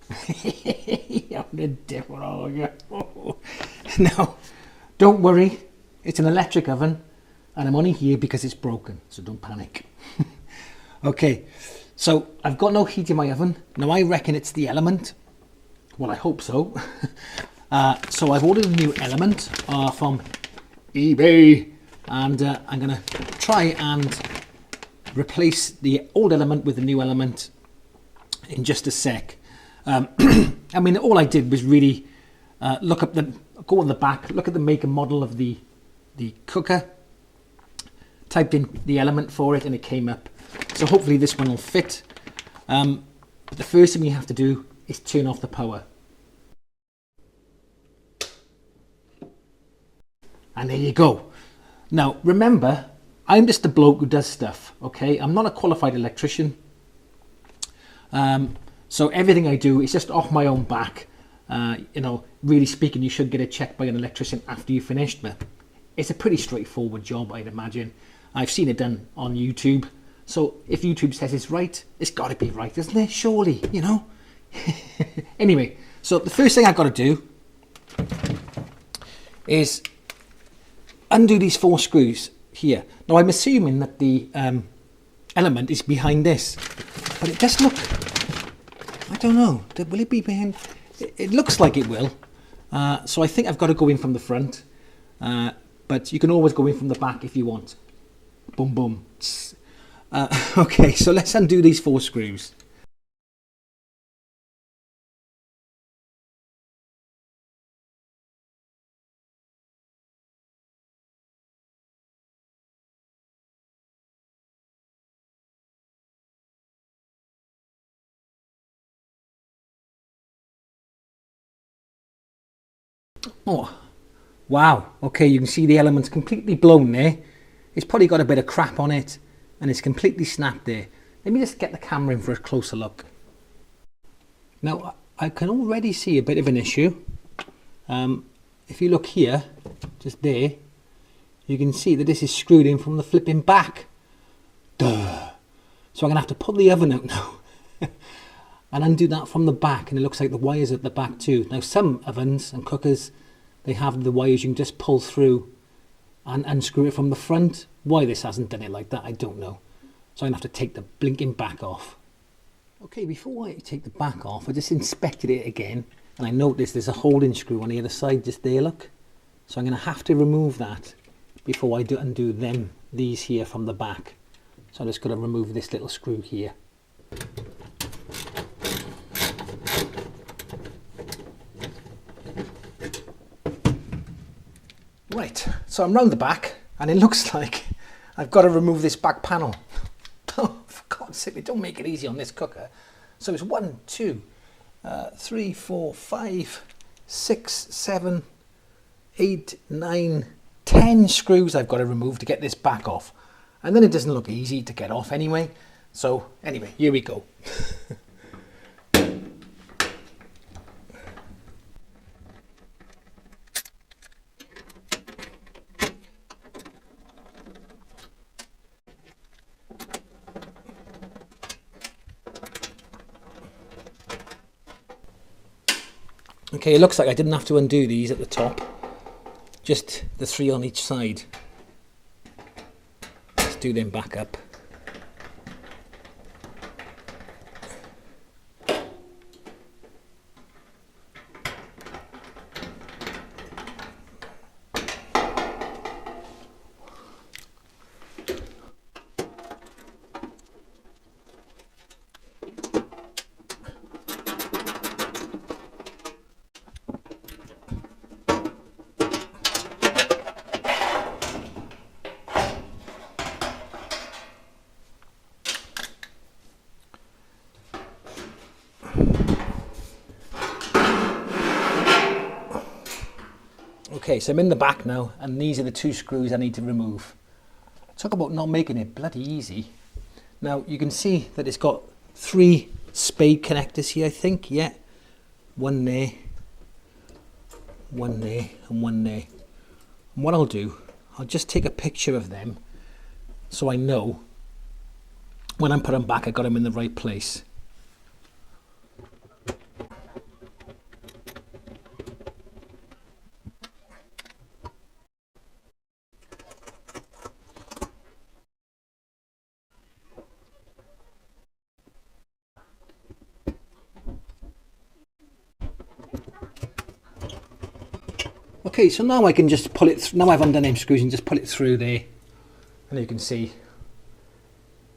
I'm the devil, are you? No, don't worry. It's an electric oven and I'm only here because it's broken, so don't panic. Okay, so I've got no heat in my oven. Now I reckon it's the element. Well, I hope so. So I've ordered a new element from eBay, and I'm going to try and replace the old element with the new element in just a sec. I mean, all I did was really go on the back, look at the make and model of the cooker, typed in the element for it, and it came up. So hopefully this one will fit. But the first thing you have to do is turn off the power. And there you go. Now, remember, I'm just a bloke who does stuff, okay? I'm not a qualified electrician. So everything I do is just off my own back. You know, really speaking, you should get it checked by an electrician after you've finished. But it's a pretty straightforward job, I'd imagine. I've seen it done on YouTube. So if YouTube says it's right, it's got to be right, isn't it? Surely, you know? Anyway, so the first thing I've got to do is undo these 4 screws here. Now I'm assuming that the element is behind this, but it does look, I don't know, will it be behind? It looks like it will. So I think I've got to go in from the front, but you can always go in from the back if you want. Boom, boom. Okay, so let's undo these 4 screws. Oh, wow. Okay, you can see the element's completely blown there. It's probably got a bit of crap on it and it's completely snapped there. Let me just get the camera in for a closer look. Now, I can already see a bit of an issue. If you look here, just there, you can see that this is screwed in from the flipping back. Duh. So I'm going to have to pull the oven out now and undo that from the back, and it looks like the wires at the back too. Now some ovens and cookers, they have the wires you can just pull through and unscrew it from the front. Why this hasn't done it like that, I don't know. So I'm going to have to take the blinking back off. Okay, before I take the back off, I just inspected it again, and I noticed there's a holding screw on the other side just there, look. So I'm going to have to remove that before I undo these here from the back. So I'm just going to remove this little screw here. Right, so I'm round the back, and it looks like I've got to remove this back panel. Oh, for God's sake, don't make it easy on this cooker. So it's 1, 2, 3, 4, 5, 6, 7, 8, 9, 10 screws I've got to remove to get this back off. And then it doesn't look easy to get off anyway. So anyway, here we go. Okay, it looks like I didn't have to undo these at the top, just the 3 on each side. Let's do them back up. Okay, so I'm in the back now, and these are the 2 screws I need to remove. Talk about not making it bloody easy. Now you can see that it's got 3 spade connectors here, I think. Yeah, 1 there, 1 there, and 1 there. And what I'll do, I'll just take a picture of them so I know when I'm putting them back I got them in the right place. Okay, so now I can just pull it, now I've undone them screws and just pull it through there. And you can see,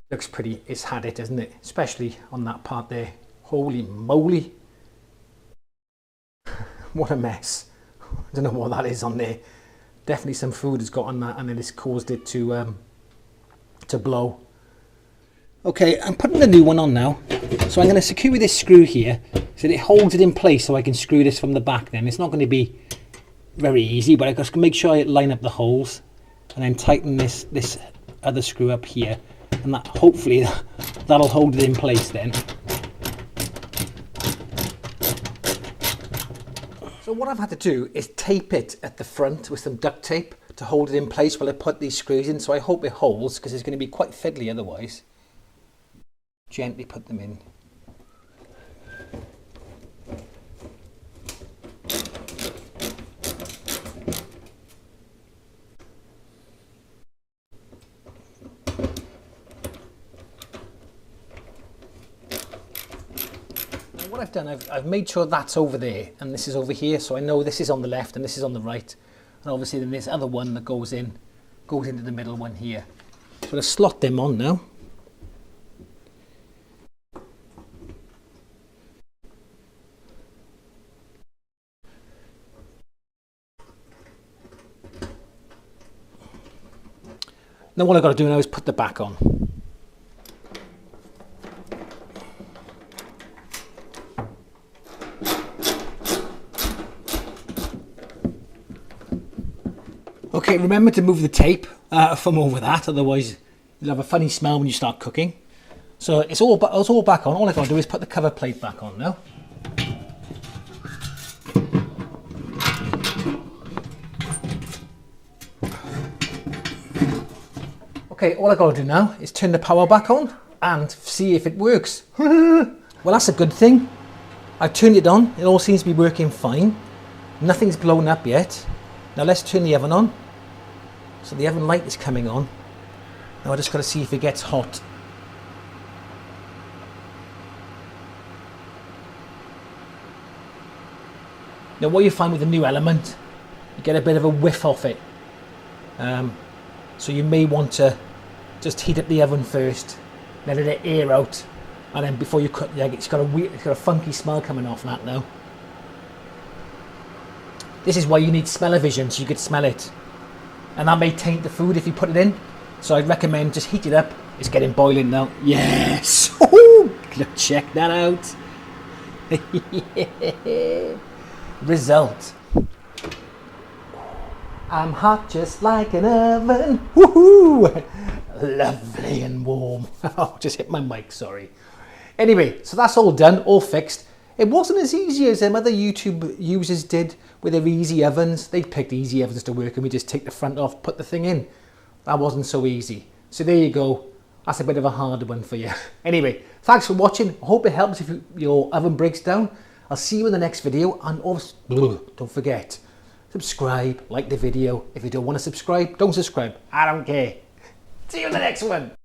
looks pretty, it's had it, isn't it? Especially on that part there. Holy moly. What a mess. I don't know what that is on there. Definitely some food has got on that and then it's caused it to blow. Okay, I'm putting the new one on now. So I'm going to secure this screw here so that it holds it in place so I can screw this from the back then. It's not going to be very easy, but I just make sure I line up the holes and then tighten this other screw up here, and that hopefully that'll hold it in place then. So what I've had to do is tape it at the front with some duct tape to hold it in place while I put these screws in, so I hope it holds because it's going to be quite fiddly otherwise. Gently put them in. What I've done, I've made sure that's over there and this is over here, so I know this is on the left and this is on the right, and obviously then this other one that goes into the middle one here. So I'll slot them on now. Now what I've got to do now is put the back on. Okay, remember to move the tape from over that, otherwise you'll have a funny smell when you start cooking. So it's all back on. All I've got to do is put the cover plate back on now. Okay, all I've got to do now is turn the power back on and see if it works. Well, that's a good thing. I've turned it on. It all seems to be working fine. Nothing's blown up yet. Now let's turn the oven on. So the oven light is coming on. Now I just got to see if it gets hot. Now what you find with the new element, you get a bit of a whiff off it. So you may want to just heat up the oven first, let it air out, and then before you cut the egg, it's got a funky smell coming off that now. This is why you need smell-o-vision, so you could smell it. And that may taint the food if you put it in. So I'd recommend just heat it up. It's getting boiling now. Yes! Check that out. Result. I'm hot just like an oven. Woohoo! Lovely and warm. Oh, just hit my mic, sorry. Anyway, so that's all done, all fixed. It wasn't as easy as other YouTube users did with their easy ovens. They picked easy ovens to work and we just take the front off, put the thing in. That wasn't so easy. So there you go. That's a bit of a harder one for you. Anyway, thanks for watching. I hope it helps if your oven breaks down. I'll see you in the next video, and also, don't forget, subscribe, like the video. If you don't want to subscribe, don't subscribe. I don't care. See you in the next one.